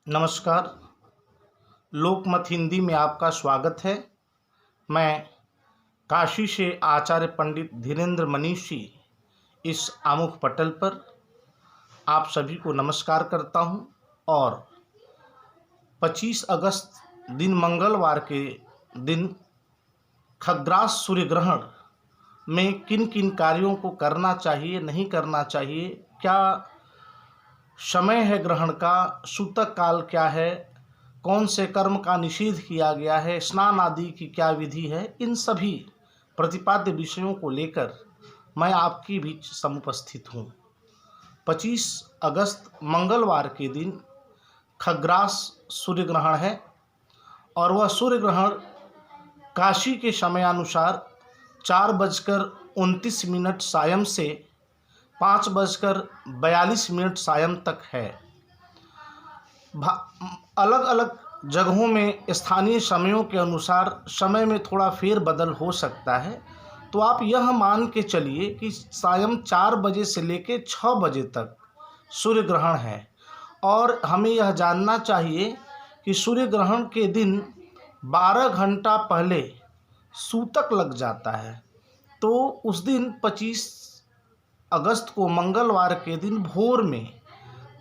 नमस्कार। लोकमत हिंदी में आपका स्वागत है। मैं काशी से आचार्य पंडित धीरेन्द्र मनीषी इस आमुख पटल पर आप सभी को नमस्कार करता हूं और 25 अगस्त दिन मंगलवार के दिन खग्रास सूर्य ग्रहण में किन किन कार्यों को करना चाहिए, नहीं करना चाहिए, क्या समय है ग्रहण का, सूतक काल क्या है, कौन से कर्म का निषेध किया गया है, स्नान आदि की क्या विधि है, इन सभी प्रतिपाद्य विषयों को लेकर मैं आपके बीच समुपस्थित हूँ। 25 अगस्त मंगलवार के दिन खग्रास सूर्य ग्रहण है और वह सूर्य ग्रहण काशी के समयानुसार 4:29 सायं से 5:42 सायं तक है। अलग अलग जगहों में स्थानीय समयों के अनुसार समय में थोड़ा फेरबदल हो सकता है, तो आप यह मान के चलिए कि सायं 4 बजे से लेकर 6 बजे तक सूर्य ग्रहण है। और हमें यह जानना चाहिए कि सूर्य ग्रहण के दिन 12 घंटा पहले सूतक लग जाता है, तो उस दिन 25 अगस्त को मंगलवार के दिन भोर में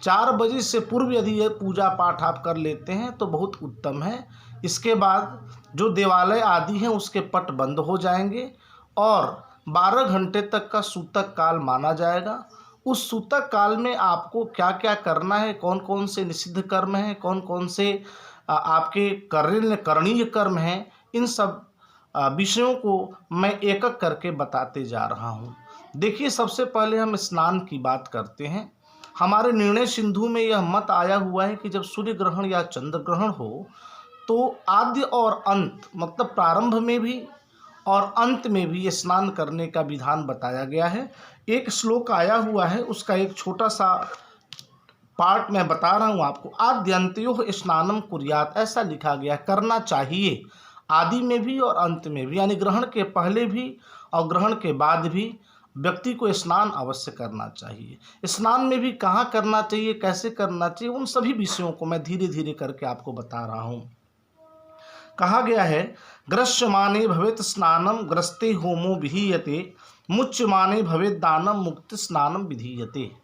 4 बजे से पूर्व यदि यह पूजा पाठ आप कर लेते हैं तो बहुत उत्तम है। इसके बाद जो देवालय आदि हैं उसके पट बंद हो जाएंगे और 12 घंटे तक का सूतक काल माना जाएगा। उस सूतक काल में आपको क्या क्या करना है, कौन कौन से निषिद्ध कर्म हैं, कौन कौन से आपके करणीय कर्म हैं, इन सब विषयों को मैं एक एक करके बताते जा रहा हूँ। देखिए, सबसे पहले हम स्नान की बात करते हैं। हमारे निर्णय सिंधु में यह मत आया हुआ है कि जब सूर्य ग्रहण या चंद्र ग्रहण हो तो आद्य और अंत, मतलब प्रारंभ में भी और अंत में भी स्नान करने का विधान बताया गया है। एक श्लोक आया हुआ है, उसका एक छोटा सा पार्ट मैं बता रहा हूँ आपको। आद्यंत्योः स्नानम कुर्यात्, ऐसा लिखा गया, करना चाहिए आदि में भी और अंत में भी, यानी ग्रहण के पहले भी और ग्रहण के बाद भी व्यक्ति को स्नान अवश्य करना चाहिए। स्नान में भी कहाँ करना चाहिए, कैसे करना चाहिए, उन सभी विषयों को मैं धीरे धीरे करके आपको बता रहा हूँ। कहा गया है, ग्रस्यमाने भवेत् स्नानम ग्रस्ते होमो विधीयते, मुच्यमाने भवेत् दानम मुक्त स्नानम विधीयते।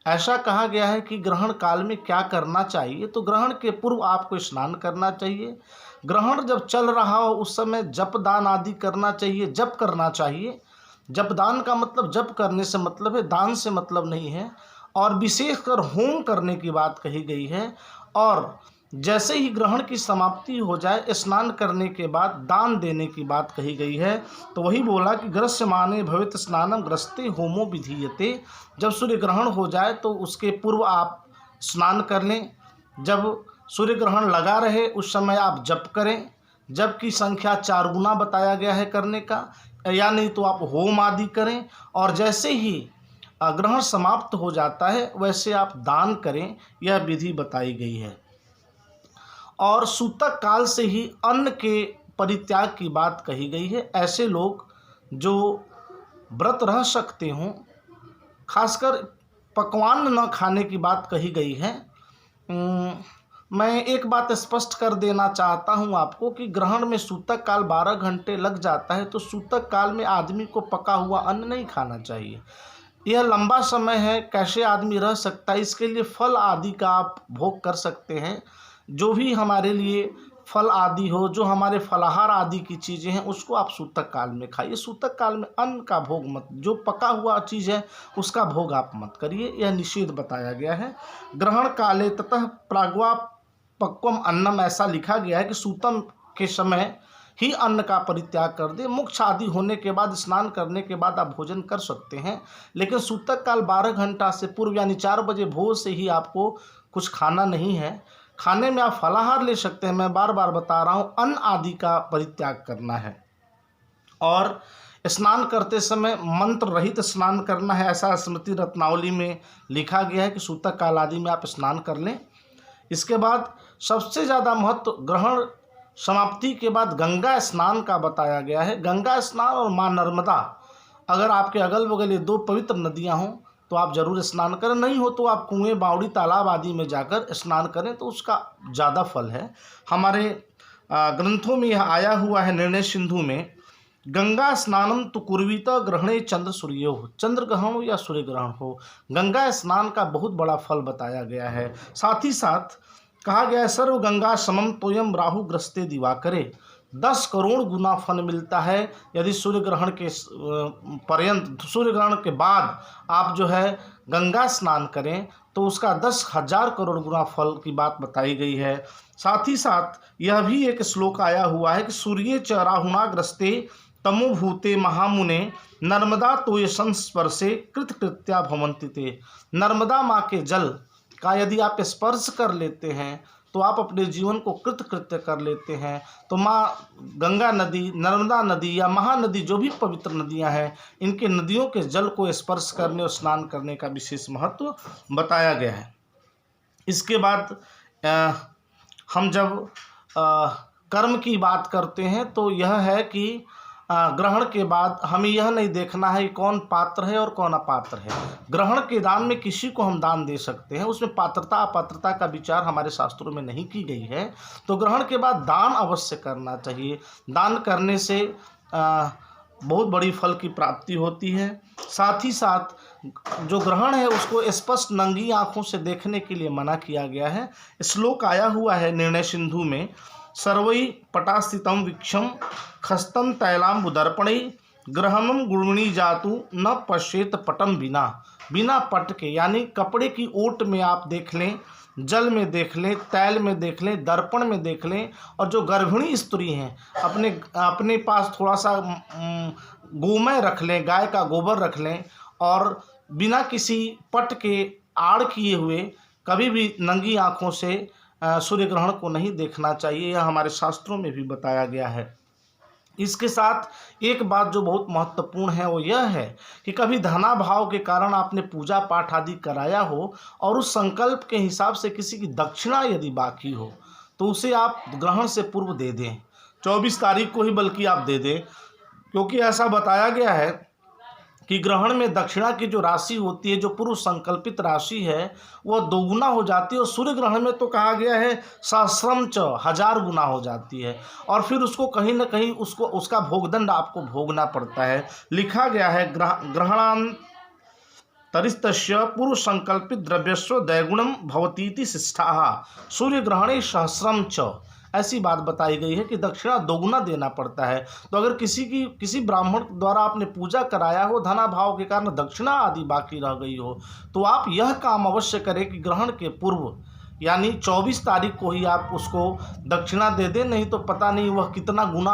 ऐसा कहा गया है कि ग्रहण काल में क्या करना चाहिए। तो ग्रहण के पूर्व आपको स्नान करना चाहिए। ग्रहण जब चल रहा हो उस समय जप दान आदि करना चाहिए, जप करना चाहिए। जप दान का मतलब जप करने से मतलब है, दान से मतलब नहीं है। और विशेषकर होम करने की बात कही गई है। और जैसे ही ग्रहण की समाप्ति हो जाए, स्नान करने के बाद दान देने की बात कही गई है। तो वही बोला कि ग्रस्यमाने भवेत् स्नानम ग्रस्ते होमो विधीयते। जब सूर्य ग्रहण हो जाए तो उसके पूर्व आप स्नान कर लें। जब सूर्य ग्रहण लगा रहे उस समय आप जप करें। जप की संख्या 4 गुना बताया गया है करने का, या नहीं तो आप होम आदि करें। और जैसे ही ग्रहण समाप्त हो जाता है वैसे आप दान करें, यह विधि बताई गई है। और सूतक काल से ही अन्न के परित्याग की बात कही गई है। ऐसे लोग जो व्रत रह सकते हों, खासकर पकवान न खाने की बात कही गई है। मैं एक बात स्पष्ट कर देना चाहता हूं आपको कि ग्रहण में सूतक काल 12 घंटे लग जाता है, तो सूतक काल में आदमी को पका हुआ अन्न नहीं खाना चाहिए। यह लंबा समय है, कैसे आदमी रह सकता है। इसके लिए फल आदि का आप भोग कर सकते हैं। जो भी हमारे लिए फल आदि हो, जो हमारे फलाहार आदि की चीज़ें हैं, उसको आप सूतक काल में खाइए। सूतक काल में अन्न का भोग मत, जो पका हुआ चीज़ है उसका भोग आप मत करिए, यह निषेध बताया गया है। ग्रहण काले ततः प्राग्वा पक्वम अन्नम, ऐसा लिखा गया है कि सूतम के समय ही अन्न का परित्याग कर दे। मोक्ष आदि होने के बाद, स्नान करने के बाद आप भोजन कर सकते हैं, लेकिन सूतक काल 12 घंटा से पूर्व यानी 4 बजे भोर से ही आपको कुछ खाना नहीं है। खाने में आप फलाहार ले सकते हैं, मैं बार बार बता रहा हूँ, अन्न आदि का परित्याग करना है। और स्नान करते समय मंत्र रहित स्नान करना है, ऐसा स्मृति रत्नावली में लिखा गया है कि सूतक काल आदि में आप स्नान कर लें। इसके बाद सबसे ज़्यादा महत्व ग्रहण समाप्ति के बाद गंगा स्नान का बताया गया है। गंगा स्नान और माँ नर्मदा, अगर आपके अगल बगल ये 2 पवित्र नदियाँ हों तो आप ज़रूर स्नान करें, नहीं हो तो आप कुएं, बावड़ी, तालाब आदि में जाकर स्नान करें तो उसका ज़्यादा फल है। हमारे ग्रंथों में यह आया हुआ है, निर्णय सिंधु में, गंगा स्नानम तो कुर्वीत ग्रहणे चंद्र सूर्यो हो, चंद्र ग्रहण हो या सूर्य ग्रहण हो, गंगा स्नान का बहुत बड़ा फल बताया गया है। साथ ही साथ कहा गया है, सर्व गंगा समम तोयम राहु ग्रस्ते दिवाकरे, 10 करोड़ गुना फल मिलता है यदि सूर्य ग्रहण के पर्यंत, सूर्य ग्रहण के बाद आप जो है गंगा स्नान करें तो उसका 10,000 करोड़ गुना फल की बात बताई गई है। साथ ही साथ यह भी एक श्लोक आया हुआ है कि सूर्ये च राहुना ग्रस्ते तमोभूते महामुने नर्मदा तोय संस्पर्शे कृतकृत्या भवन्ति ते, नर्मदा माँ के जल का यदि आप स्पर्श कर लेते हैं तो आप अपने जीवन को कृतकृत्य कर लेते हैं। तो माँ गंगा नदी, नर्मदा नदी या महानदी, जो भी पवित्र नदियाँ हैं, इनके नदियों के जल को स्पर्श करने और स्नान करने का विशेष महत्व बताया गया है। इसके बाद हम जब कर्म की बात करते हैं तो यह है कि ग्रहण के बाद हमें यह नहीं देखना है कि कौन पात्र है और कौन अपात्र है। ग्रहण के दान में किसी को हम दान दे सकते हैं, उसमें पात्रता अपात्रता का विचार हमारे शास्त्रों में नहीं की गई है। तो ग्रहण के बाद दान अवश्य करना चाहिए। दान करने से बहुत बड़ी फल की प्राप्ति होती है। साथ ही साथ जो ग्रहण है उसको स्पष्ट नंगी आँखों से देखने के लिए मना किया गया है। श्लोक आया हुआ है निर्णय सिंधु में, सर्वै पटास्थितम वीक्षम खस्तम तैलाम्बुदर्पणे ग्रहणम गुरुणी जातु न पश्येत पटम बिना, बिना पट के यानी कपड़े की ओट में आप देख लें, जल में देख लें, तैल में देख लें, दर्पण में देख लें। और जो गर्भिणी स्त्री हैं अपने पास थोड़ा सा गोमय रख लें, गाय का गोबर रख लें, और बिना किसी पट के आड़ किए हुए कभी भी नंगी आँखों से सूर्य ग्रहण को नहीं देखना चाहिए। यह हमारे शास्त्रों में भी बताया गया है। इसके साथ एक बात जो बहुत महत्वपूर्ण है वो यह है कि कभी धनाभाव के कारण आपने पूजा पाठ आदि कराया हो और उस संकल्प के हिसाब से किसी की दक्षिणा यदि बाकी हो तो उसे आप ग्रहण से पूर्व दे दें, 24 तारीख को ही बल्कि आप दे दें, क्योंकि ऐसा बताया गया है कि ग्रहण में दक्षिणा की जो राशि होती है, जो पूर्व संकल्पित राशि है, वह दोगुना हो जाती है। और सूर्य ग्रहण में तो कहा गया है सहस्रम च 1000 गुना हो जाती है। और फिर उसको कहीं न कहीं उसका भोगदंड आपको भोगना पड़ता है। लिखा गया है ग्रहणांतरिस्तस्य पूर्व संकल्पित द्रव्यस्व दैगुणम भवतीति शिष्टाः सूर्य ग्रहणे सहस्रम च, ऐसी बात बताई गई है कि दक्षिणा दोगुना देना पड़ता है। तो अगर किसी ब्राह्मण द्वारा आपने पूजा कराया हो, धनाभाव के कारण दक्षिणा आदि बाकी रह गई हो, तो आप यह काम अवश्य करें कि ग्रहण के पूर्व यानी 24 तारीख को ही आप उसको दक्षिणा दे दें, नहीं तो पता नहीं वह कितना गुना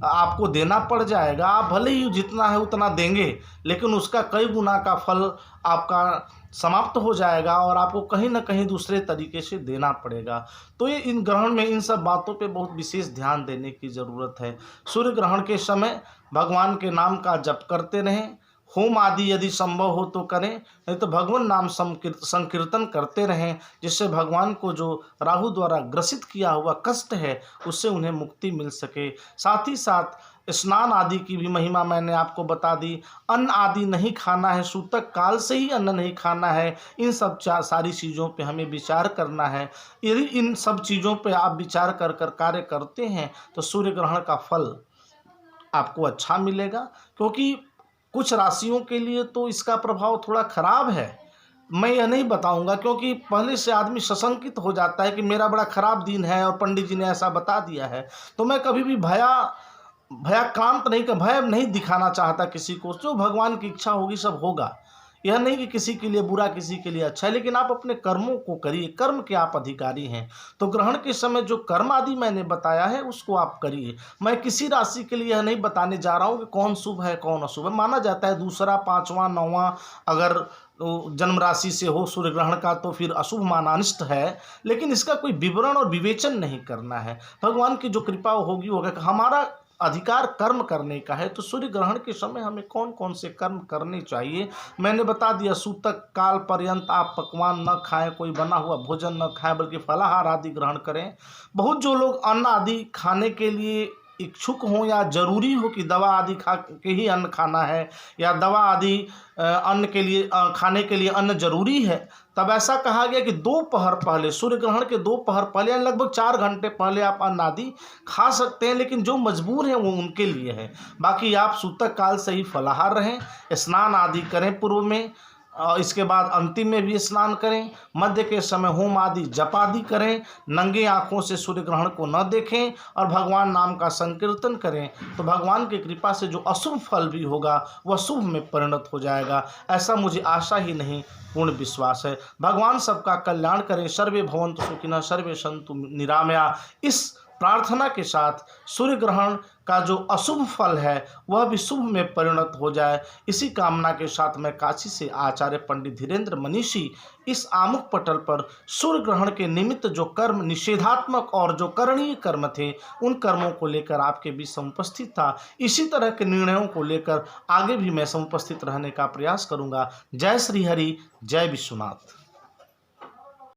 आपको देना पड़ जाएगा। आप भले ही जितना है उतना देंगे, लेकिन उसका कई गुना का फल आपका समाप्त हो जाएगा और आपको कहीं ना कहीं दूसरे तरीके से देना पड़ेगा। तो ये इन ग्रहण में इन सब बातों पे बहुत विशेष ध्यान देने की ज़रूरत है। सूर्य ग्रहण के समय भगवान के नाम का जप करते रहें, होम आदि यदि संभव हो तो करें, नहीं तो भगवान नाम संकीर्तन करते रहें, जिससे भगवान को जो राहु द्वारा ग्रसित किया हुआ कष्ट है उससे उन्हें मुक्ति मिल सके। साथ ही साथ स्नान आदि की भी महिमा मैंने आपको बता दी। अन्न आदि नहीं खाना है, सूतक काल से ही अन्न नहीं खाना है। इन सब सारी चीज़ों पे हमें विचार करना है। यदि इन सब चीज़ों पे आप विचार कर कार्य करते हैं तो सूर्य ग्रहण का फल आपको अच्छा मिलेगा। क्योंकि कुछ राशियों के लिए तो इसका प्रभाव थोड़ा खराब है। मैं यह नहीं बताऊंगा क्योंकि पहले से आदमी सशंकित हो जाता है कि मेरा बड़ा खराब दिन है और पंडित जी ने ऐसा बता दिया है। तो मैं कभी भी भयाक्रांत नहीं, भय नहीं दिखाना चाहता किसी को। जो भगवान की इच्छा होगी सब होगा। यह नहीं कि किसी के लिए बुरा किसी के लिए अच्छा है, लेकिन आप अपने कर्मों को करिए। कर्म के आप अधिकारी हैं, तो ग्रहण के समय जो कर्म आदि मैंने बताया है उसको आप करिए। मैं किसी राशि के लिए यह नहीं बताने जा रहा हूँ कि कौन शुभ है कौन अशुभ है। माना जाता है दूसरा, पाँचवा, नौवां अगर जन्म राशि से हो सूर्य ग्रहण का तो फिर अशुभ माना, अनिष्ट है, लेकिन इसका कोई विवरण और विवेचन नहीं करना है। भगवान की जो कृपा होगी होगा। हमारा अधिकार कर्म करने का है, तो सूर्य ग्रहण के समय हमें कौन कौन से कर्म करने चाहिए मैंने बता दिया। सूतक काल पर्यंत आप पकवान न खाएं, कोई बना हुआ भोजन न खाएं, बल्कि फलाहार आदि ग्रहण करें। बहुत जो लोग अन्न आदि खाने के लिए इच्छुक हों या ज़रूरी हो कि दवा आदि खा के ही अन्न खाना है या दवा आदि अन्न के लिए खाने के लिए अन्न जरूरी है, तब ऐसा कहा गया कि दोपहर पहले, सूर्य ग्रहण के दोपहर पहले यानी लगभग 4 घंटे पहले आप अन्न आदि खा सकते हैं। लेकिन जो मजबूर हैं वो उनके लिए है। बाकी आप सूतक काल से ही फलाहार रहें, स्नान आदि करें पूर्व में, इसके बाद अंतिम में भी स्नान करें, मध्य के समय होम आदि जप आदि करें, नंगे आँखों से सूर्य ग्रहण को न देखें और भगवान नाम का संकीर्तन करें, तो भगवान की कृपा से जो अशुभ फल भी होगा वह शुभ में परिणत हो जाएगा। ऐसा मुझे आशा ही नहीं पूर्ण विश्वास है। भगवान सबका कल्याण करें। सर्वे भवन्तु सुखिनः, सर्वे सन्तु निरामया। इस प्रार्थना के साथ सूर्य ग्रहण का जो अशुभ फल है वह भी शुभ में परिणत हो जाए, इसी कामना के साथ मैं काशी से आचार्य पंडित धीरेन्द्र मनीषी इस आमुख पटल पर सूर्य ग्रहण के निमित्त जो कर्म निषेधात्मक और जो करणीय कर्म थे उन कर्मों को लेकर आपके बीच समुपस्थित था। इसी तरह के निर्णयों को लेकर आगे भी मैं समुपस्थित रहने का प्रयास करूंगा। जय श्री हरि, जय विश्वनाथ।